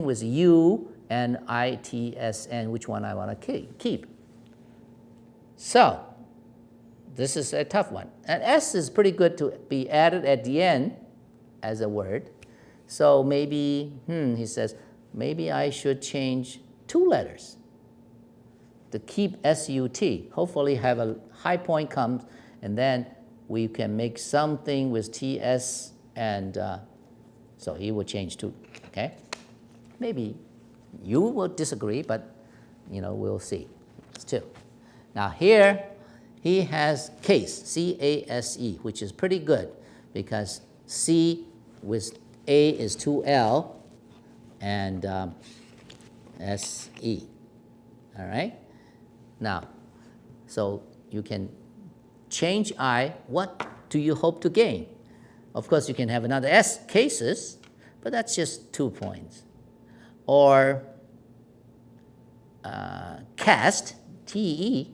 with U and ITSN, which one I want to keep. So this is a tough one. And S is pretty good to be added at the end as a word. So maybe, he says, maybe I should change 2 letters to keep SUT. Hopefully have a high point comes, and then we can make something with TS, and so he will change 2, okay? Maybe you will disagree, but we'll see. It's 2. Now here, he has case, C-A-S-E, which is pretty good because C with A is 2L and S-E, all right? Now, so you can change I, what do you hope to gain? Of course, you can have another S, cases, but that's just 2 points. Or cast, T-E,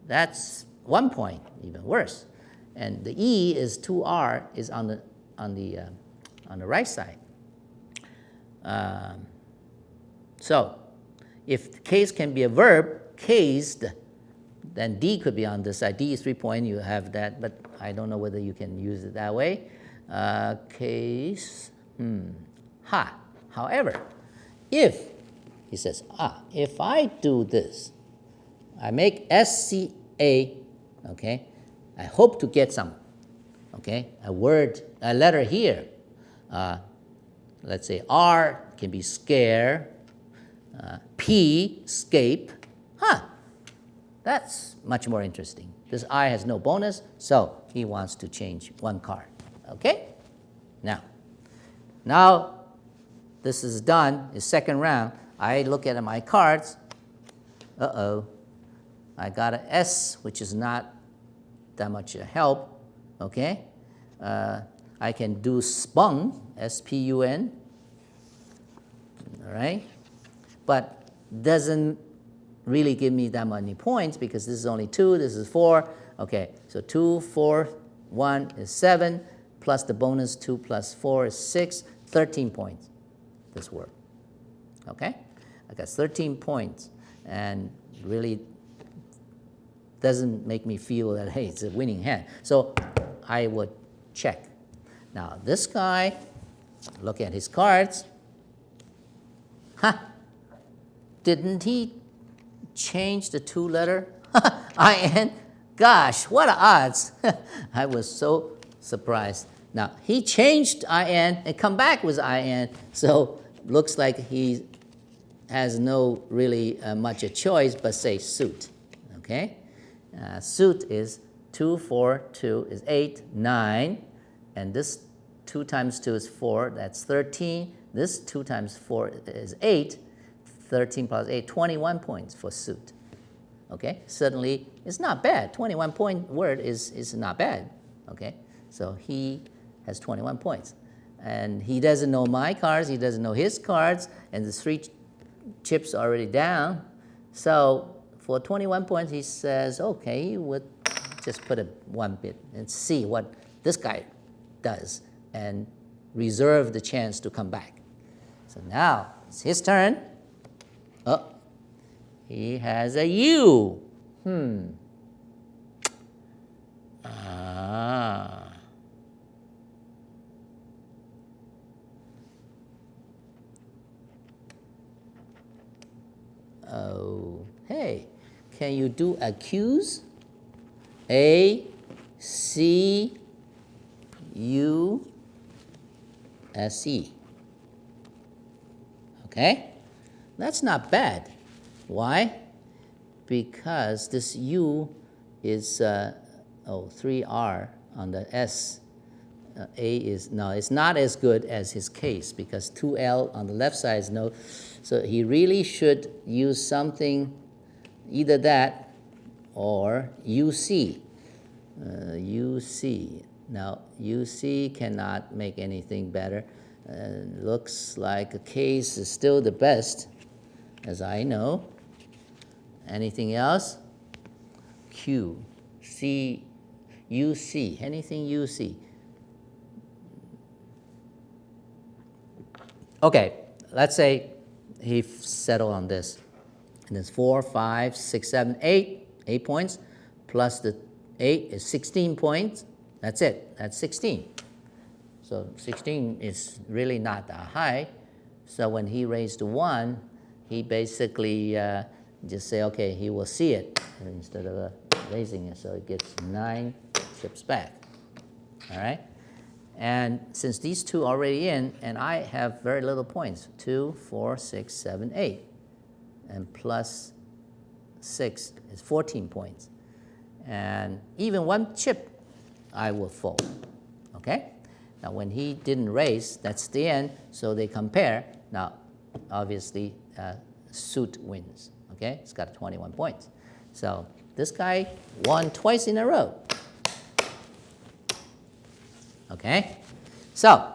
that's 1 point, even worse. And the E is 2R is on the right side. So if case can be a verb, cased, then D could be on this side. D is 3 points, you have that, but I don't know whether you can use it that way. Case, ha. However, if, he says, if I do this, I make SCA, okay, I hope to get some, okay, a letter here. Let's say R can be scare, P, scape. That's much more interesting. This I has no bonus, so he wants to change 1 card, okay? Now this is done, it's second round. I look at my cards. I got an S, which is not that much help, okay? I can do spun, S-P-U-N, all right? But doesn't really give me that many points because this is only 2, this is 4. Okay, so 2, 4, 1 is 7, plus the bonus 2 plus 4 is 6, 13 points, this word, okay? I got 13 points, and really doesn't make me feel that, hey, it's a winning hand. So I would check. Now this guy, look at his cards. Didn't he change the 2-letter? I-N? Gosh, what odds. I was so surprised. Now, he changed I-N and come back with I-N, so looks like he has no really much a choice but say suit, okay? Suit is 2, 4, 2 is 8, 9, and this 2 times 2 is 4, that's 13. This 2 times 4 is 8, 13 plus 8, 21 points for suit. Okay, suddenly it's not bad. 21-point word is not bad. Okay, so he has 21 points. And he doesn't know my cards, he doesn't know his cards, and the 3 chips are already down. So for 21 points, he says, okay, we'll just put 1 bit and see what this guy does and reserve the chance to come back. So now it's his turn. He has a U. Oh, hey, can you do accuse? A, C, U, S, E. Okay? That's not bad. Why? Because this U is 3R on the S. A is, no, it's not as good as his case because 2L on the left side is no. So he really should use something, either that or UC. UC. Now, UC cannot make anything better. Looks like a case is still the best, as I know. Anything else? Q, C, UC, anything UC. Okay, let's say he settled on this. And it's 4, 5, 6, 7, 8, 8 points, plus the 8 is 16 points. That's it. That's 16. So 16 is really not that high. So when he raised to 1, he basically just say, okay, he will see it instead of raising it. So it gets 9 chips back. All right? And since these two are already in, and I have very little points, 2, 4, 6, 7, 8. And plus 6 is 14 points. And even 1 chip, I will fold. Okay? Now, when he didn't raise, that's the end, so they compare. Now, obviously, suit wins. Okay? It's got 21 points. So this guy won twice in a row. Okay? So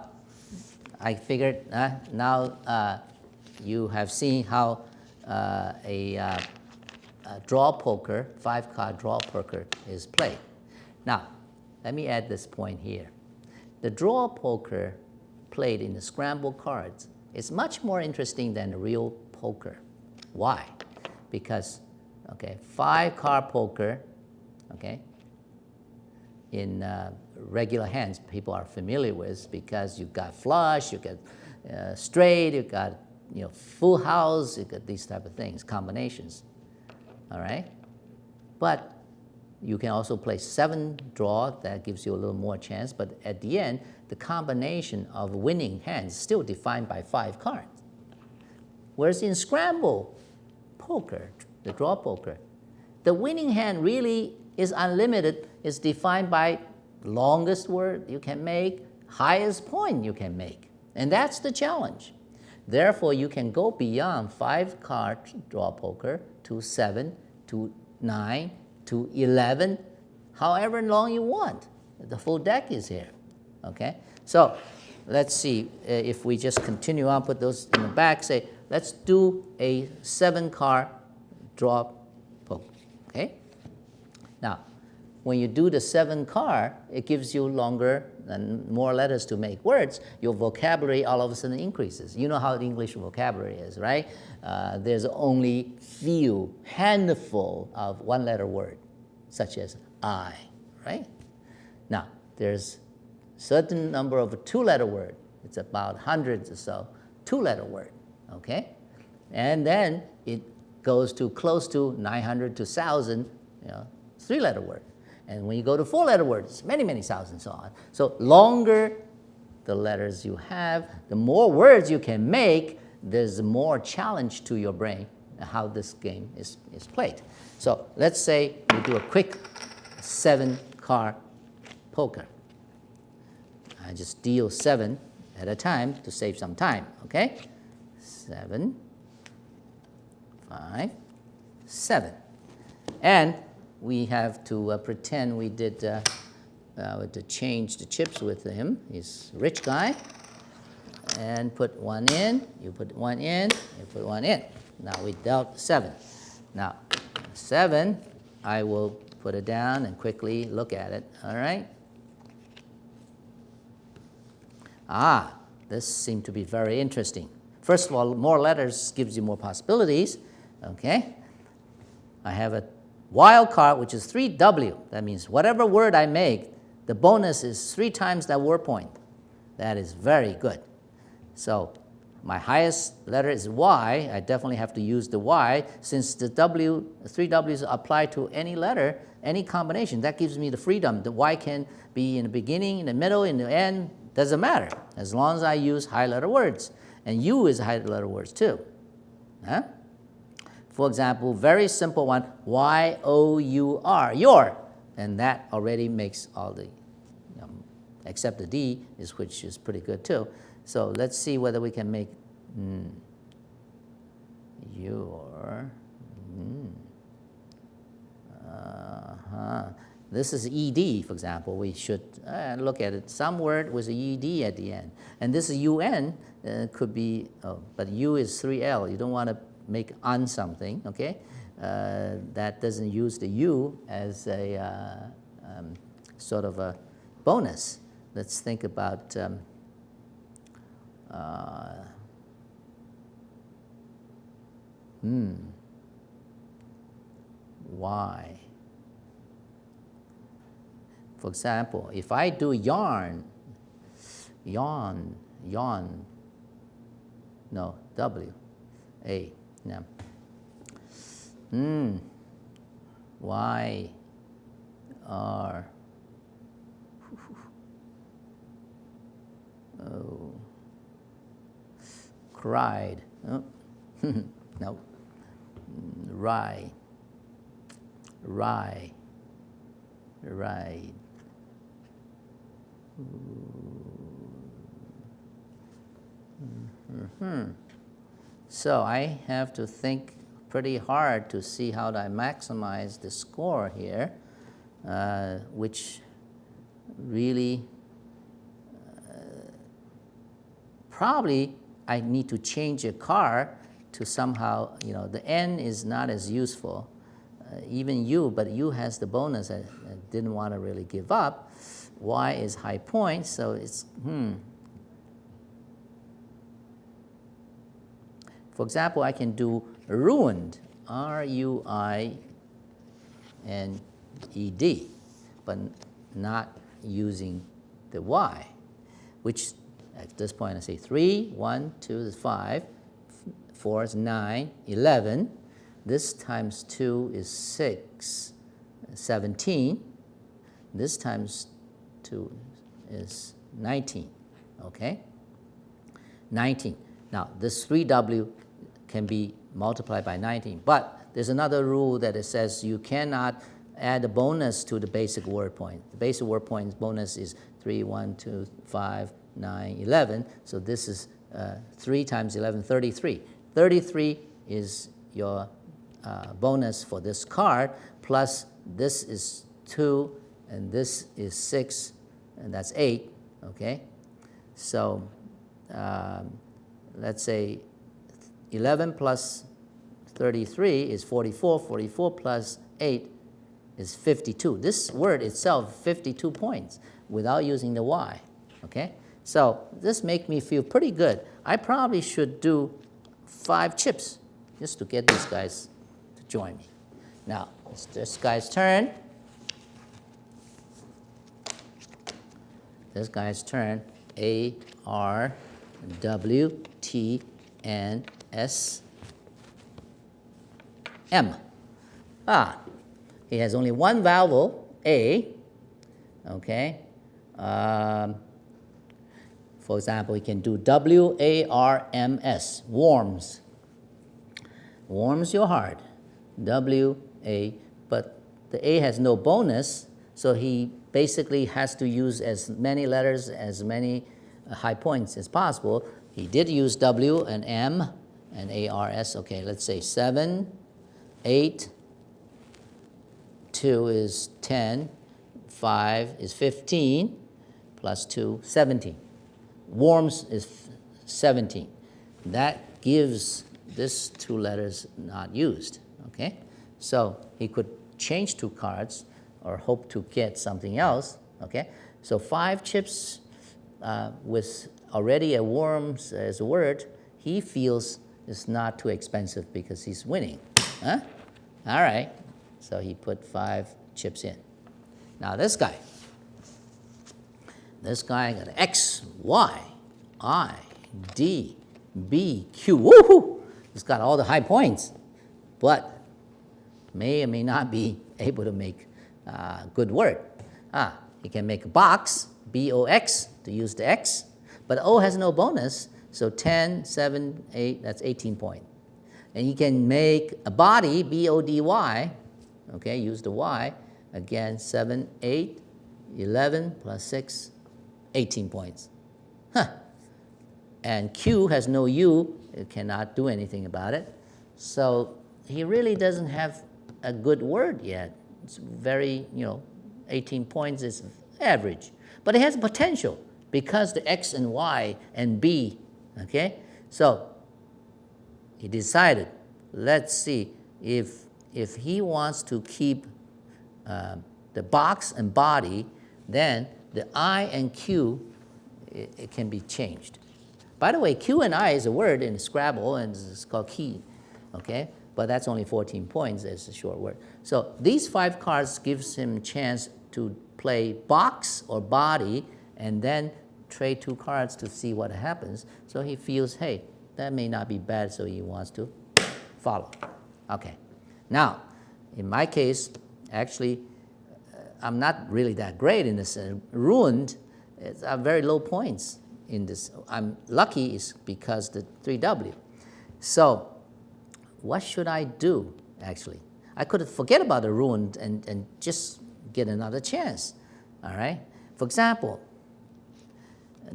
I figured now you have seen how a draw poker, 5-card draw poker is played. Now, let me add this point here. The draw poker played in the scramble cards is much more interesting than the real poker. Why? Because, okay, 5-card poker, okay, in regular hands people are familiar with because you got flush, you got straight, you got full house, you got these type of things, combinations. All right? But you can also play 7 draw, that gives you a little more chance, but at the end, the combination of winning hands is still defined by 5 cards. Whereas in scramble poker, the draw poker, the winning hand really is unlimited, is defined by longest word you can make, highest point you can make. And that's the challenge. Therefore, you can go beyond 5-card draw poker to 7, to 9, to 11, however long you want. The full deck is here. Okay? So let's see if we just continue on, put those in the back, say, let's do a 7-card draw poker. Okay? Now, when you do the 7-card, it gives you longer and more letters to make words. Your vocabulary all of a sudden increases. You know how the English vocabulary is, right? There's only handful of 1-letter word, such as I, right? Now, there's certain number of 2-letter word. It's about hundreds or so, 2-letter word, okay? And then it goes to close to 900 to 1,000, 3-letter word. And when you go to 4-letter words, many, many thousands, so on. So longer the letters you have, the more words you can make, there's more challenge to your brain how this game is played. So let's say we do a quick 7-card poker. I just deal 7 at a time to save some time, okay? 7, 5, 7. And we have to pretend we did to change the chips with him. He's a rich guy. And put 1 in, you put 1 in, you put 1 in. Now we dealt 7. Now 7, I will put it down and quickly look at it, all right? This seemed to be very interesting. First of all, more letters gives you more possibilities, okay? I have a wild card, which is 3W. That means whatever word I make, the bonus is 3 times that word point. That is very good. So my highest letter is Y. I definitely have to use the Y. Since the 3 W's apply to any letter, any combination, that gives me the freedom. The Y can be in the beginning, in the middle, in the end, doesn't matter, as long as I use high letter words. And U is high letter words too. Huh? For example, very simple one, Y-O-U-R, your. And that already makes all the, except the D, which is pretty good too. So let's see whether we can make your. This is ED, for example. We should look at it. Some word with an ED at the end. And this is UN, could be, but U is 3L. You don't want to make on something, okay? That doesn't use the U as a sort of a bonus. Let's think about Y. For example, if I do yarn, no, W, A, no. Y, R, oh, cried, oh. No, rye, ride. So I have to think pretty hard to see how I maximize the score here, which really probably I need to change a car to somehow, the N is not as useful. Even U, but U has the bonus I didn't want to really give up. Y is high point, so it's, For example, I can do ruined, R-U-I-N-E-D, but not using the Y, which at this point I say 3, 1, 2 is 5, 4 is 9, 11. This times 2 is 6, 17. This times 2 is 19, okay? 19. Now, this 3W can be multiplied by 19, but there's another rule that it says you cannot add a bonus to the basic word point. The basic word point bonus is 3, 1, 2, 5, 9, 11. So this is 3 times 11, 33. 33 is your bonus for this card, plus this is 2, and this is 6, and that's 8, okay? So let's say 11 plus 33 is 44, 44 plus 8 is 52. This word itself, 52 points without using the Y, okay? So this makes me feel pretty good. I probably should do 5 chips just to get these guys to join me. Now, it's this guy's turn. This guy's turn. A, R, W, T, N, S, M. He has only one vowel, A, okay? For example, he can do W-A-R-M-S, warms. Warms your heart, W-A, but the A has no bonus, so he basically has to use as many letters, as many high points as possible. He did use W and M and A-R-S. Okay, let's say 7, 8, 2 is 10, 5 is 15, plus 2, 17. Warms is 17. That gives this 2 letters not used, okay? So he could change 2 cards or hope to get something else, okay? So 5 chips with already a worms as a word, he feels is not too expensive because he's winning, huh? All right, so he put 5 chips in. Now this guy got X, Y, I, D, B, Q. Woohoo! He's got all the high points, but may or may not be able to make a good word. He can make a box, B-O-X, to use the X, but O has no bonus, so 10, 7, 8, that's 18 points. And he can make a body, B-O-D-Y, okay, use the Y, again, 7, 8, 11 plus 6, 18 points. And Q has no U, it cannot do anything about it. So he really doesn't have a good word yet. It's very, 18 points is average. But it has potential because the X and Y and B, okay? So he decided, let's see if he wants to keep the box and body, then the I and Q, it can be changed. By the way, Q and I is a word in Scrabble, and it's called key. okay? But that's only 14 points, it's a short word. So these 5 cards gives him a chance to play box or body and then trade 2 cards to see what happens. So he feels, hey, that may not be bad, so he wants to follow. Okay. Now, in my case, actually, I'm not really that great in this. Ruined, it's very low points in this. I'm lucky is because the 3W. So what should I do, actually? I could forget about the ruined and just get another chance, all right? For example,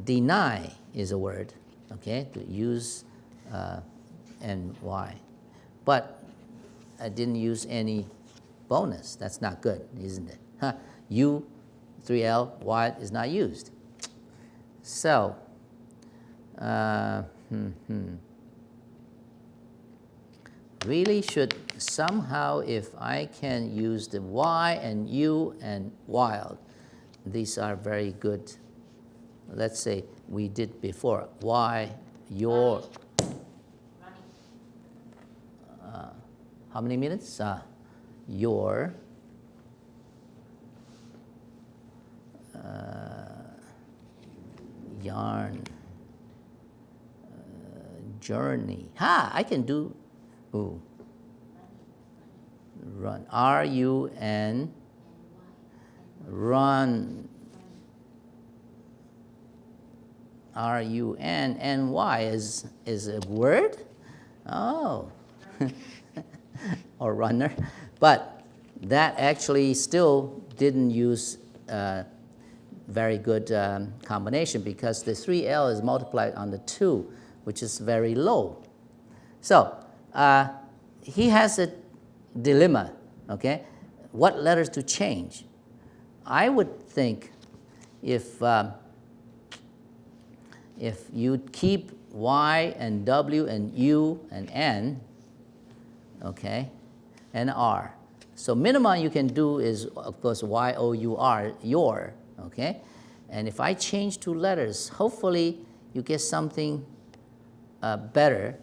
deny is a word, okay, to use and Y. But I didn't use any bonus. That's not good, isn't it? Huh. U, 3L, Y is not used. So, really should somehow, if I can use the Y and U and wild, these are very good. Let's say we did before, Y, your. How many minutes? Your yarn journey. Ha! I can do. Ooh. Run. R-U-N. Run. R-U-N-N-Y is a word? Oh. Or runner. But that actually still didn't use very good combination because the 3L is multiplied on the 2, which is very low. So he has a dilemma, okay? What letters to change? I would think if you keep Y and W and U and N, okay, and R. So minimum you can do is, of course, Y-O-U-R, your, okay? And if I change 2 letters, hopefully you get something better,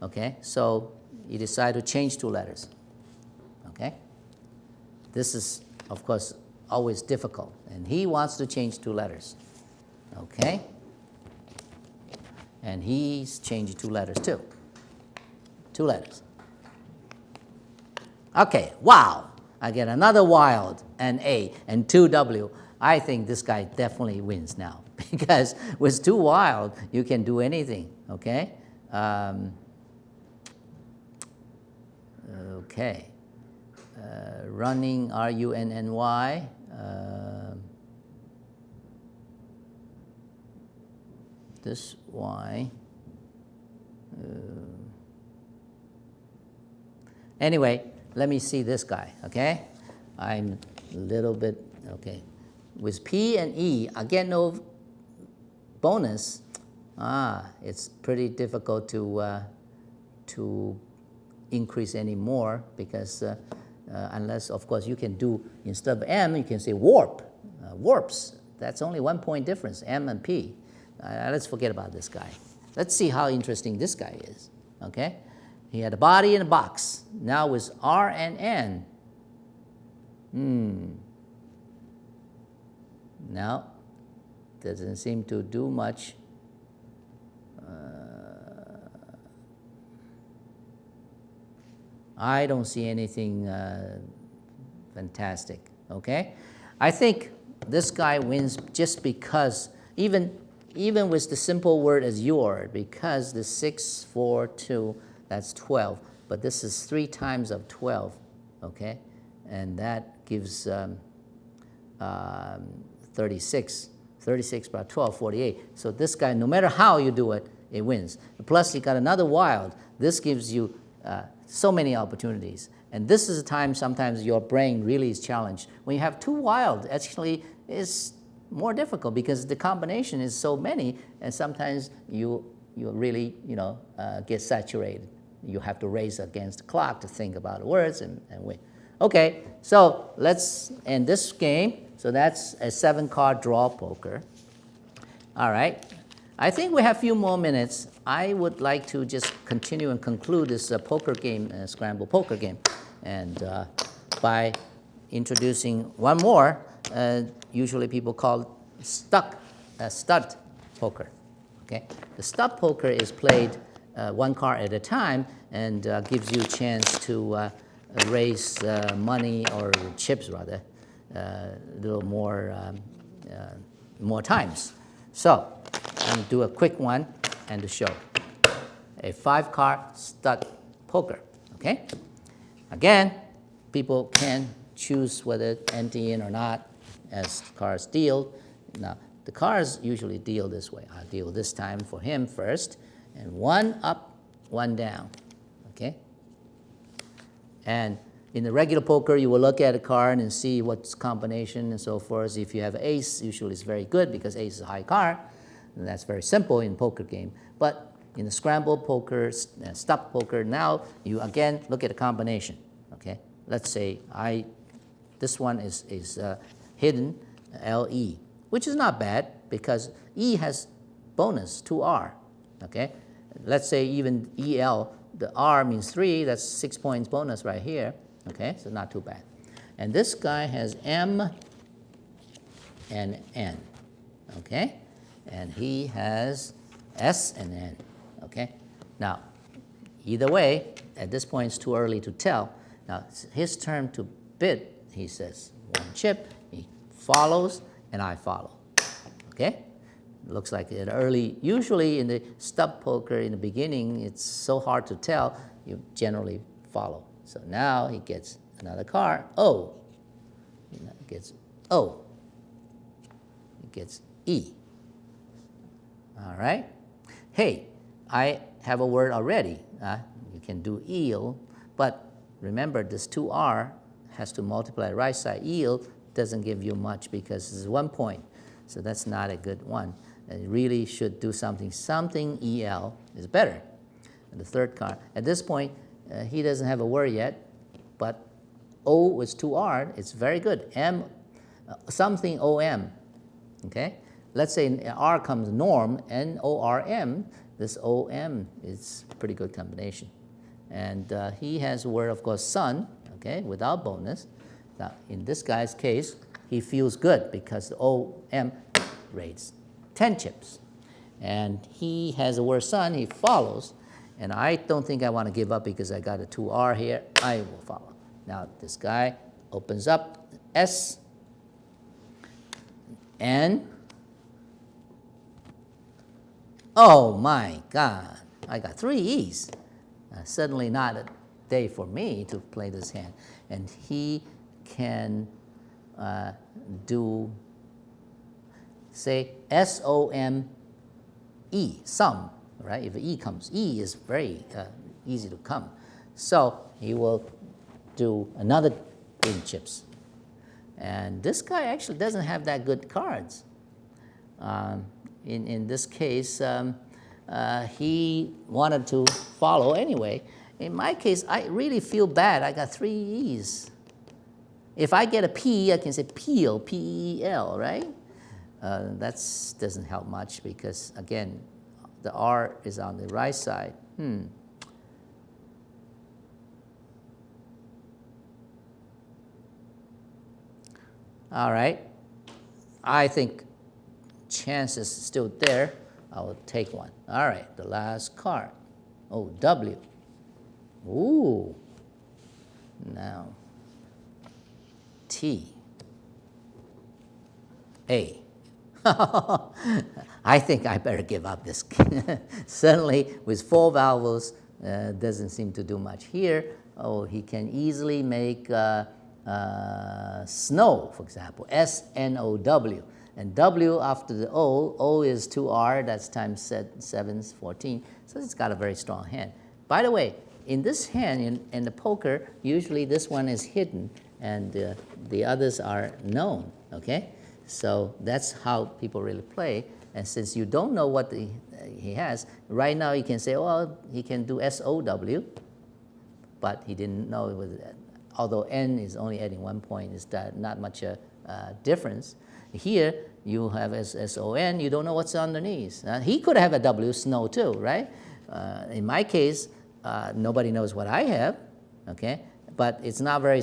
okay? So you decide to change 2 letters, okay? This is, of course, always difficult. And he wants to change 2 letters, okay? And he's changing 2 letters too. 2 letters. Okay, wow, I get another wild and A and 2W. I think this guy definitely wins now because with 2 wild, you can do anything, okay? Okay, running, R-U-N-N-Y. This Y. Anyway, let me see this guy, okay? I'm a little bit, okay. With P and E, I get no bonus. It's pretty difficult to increase any more because unless, of course, you can do, instead of M, you can say warp, warps. That's only 1 point difference, M and P. Let's forget about this guy. Let's see how interesting this guy is, okay? He had a body and a box. Now with R and N. No, doesn't seem to do much. I don't see anything fantastic, okay? I think this guy wins just because, even with the simple word as your, because the 6, 4, 2, that's 12. But this is 3 times of 12, okay? And that gives 36. 36 by 12, 48. So this guy, no matter how you do it, it wins. Plus, you got another wild. This gives you so many opportunities. And this is a time sometimes your brain really is challenged. When you have 2 wild, actually, it's more difficult because the combination is so many, and sometimes you really, get saturated. You have to race against the clock to think about the words and win. Okay, so let's end this game. So that's a 7-card draw poker. All right. I think we have a few more minutes. I would like to just continue and conclude this poker game, Scramble Poker game, and by introducing one more. Usually people call it stud poker. Okay, the stud poker is played one card at a time and gives you a chance to raise money or chips rather, a little more times. So I'm going to do a quick one and to show a 5-card stud poker. Okay, again, people can choose whether to ante in or not as cards deal. Now the cards usually deal this way. I'll deal this time for him first, and 1 up, 1 down. Okay. And in the regular poker, you will look at a card and see what's combination and so forth. If you have ace, usually it's very good because ace is a high card, and that's very simple in poker game. But in the scramble poker, stud poker, now you again look at a combination. Okay. Let's say this one is hidden LE, which is not bad because E has bonus 2R. Okay. Let's say even EL, the R means 3, that's 6 points bonus right here. Okay, so not too bad. And this guy has M and N. Okay, and he has S and N. Okay, now either way, at this point it's too early to tell. Now it's his turn to bid. He says 1 chip, he follows, and I follow. Okay. Looks like it early. Usually in the stud poker in the beginning, it's so hard to tell. You generally follow. So now he gets another card. O. He gets O. He gets E. All right. Hey, I have a word already. You can do eel, but remember this 2R has to multiply right side. Eel doesn't give you much because it's 1 point. So that's not a good one. You really should do something. Something EL is better. And the third card. At this point, he doesn't have a word yet, but O with 2R, it's very good. M, something OM. Okay? Let's say R comes norm, NORM. This OM is a pretty good combination. And he has a word, of course, sun, okay, without bonus. Now, in this guy's case, he feels good because the OM rates 10 chips. And he has a word sun, he follows. And I don't think I want to give up because I got a 2R here. I will follow. Now this guy opens up S, N. Oh my God, I got 3 E's. Certainly not a day for me to play this hand. And he can do, say, S-O-M-E, sum, right? If E comes, E is very easy to come. So he will do another green chips. And this guy actually doesn't have that good cards. In this case, he wanted to follow anyway. In my case, I really feel bad. I got 3 E's. If I get a P, I can say peel, P-E-E-L, right? That doesn't help much because, again, the R is on the right side. All right. I think chance is still there. I will take one. All right, the last card. Oh, W. Ooh. Now, T. A. I think I better give up this. Certainly, with 4 vowels, doesn't seem to do much here. Oh, he can easily make snow, for example, S-N-O-W. And W after the O is 2R, that's times 7 is 14. So it's got a very strong hand. By the way, in this hand, in the poker, usually this one is hidden and the others are known, okay? So that's how people really play. And since you don't know what he has, right now you can say, well, he can do S-O-W, but he didn't know it was, although N is only adding 1 point, it's not much a difference. Here, you have S-O-N, you don't know what's underneath. He could have a W, snow too, right? In my case, nobody knows what I have, okay? But it's not very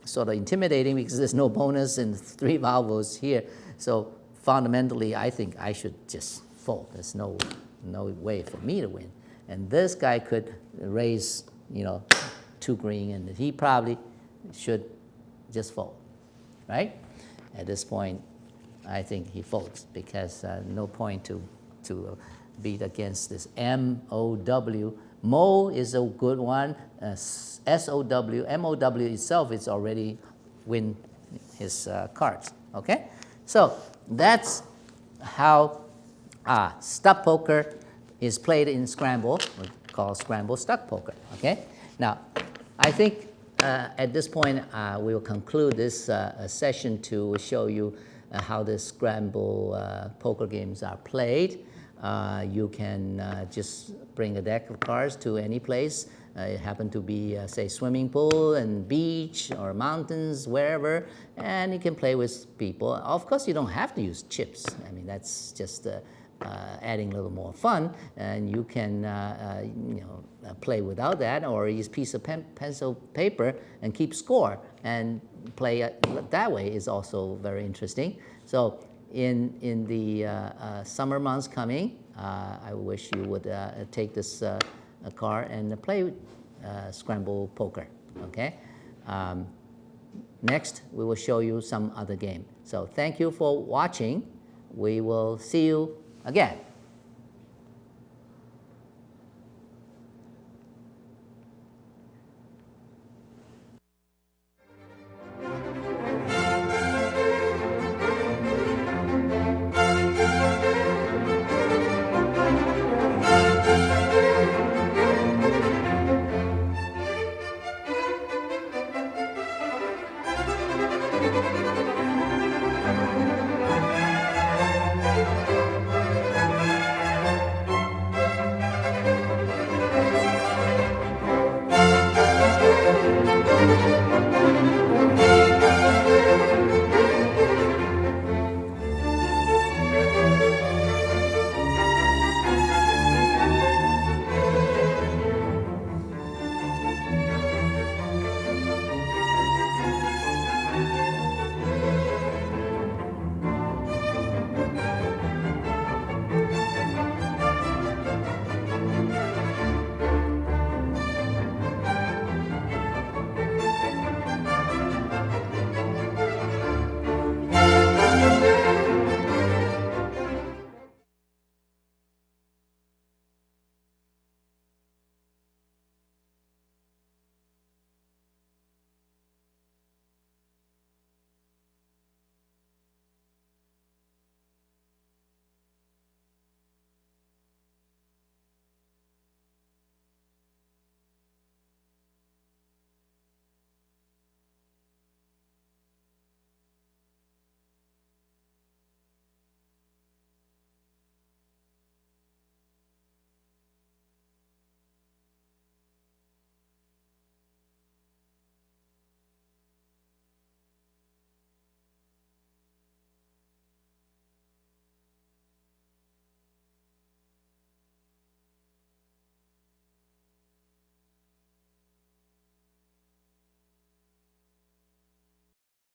sort of intimidating because there's no bonus and 3 vowels here. So fundamentally, I think I should just fold. There's no way for me to win. And this guy could raise, 2 green, and he probably should just fold, right? At this point, I think he folds because no point to beat against this M-O-W. Mo is a good one. S-O-W, M-O-W itself is already win his cards, okay? So that's how stock poker is played in Scramble, called Scramble Stock Poker, okay? Now, I think at this point, we will conclude this session to show you how the Scramble poker games are played. You can just bring a deck of cards to any place. It happen to be, say, swimming pool and beach or mountains, wherever, and you can play with people. Of course, you don't have to use chips. I mean, that's just adding a little more fun, and you can play without that, or use a piece of pencil paper and keep score and play that way is also very interesting. So in the summer months coming, I wish you would take this card and play Scramble Poker, okay? Next, we will show you some other game. So thank you for watching. We will see you again.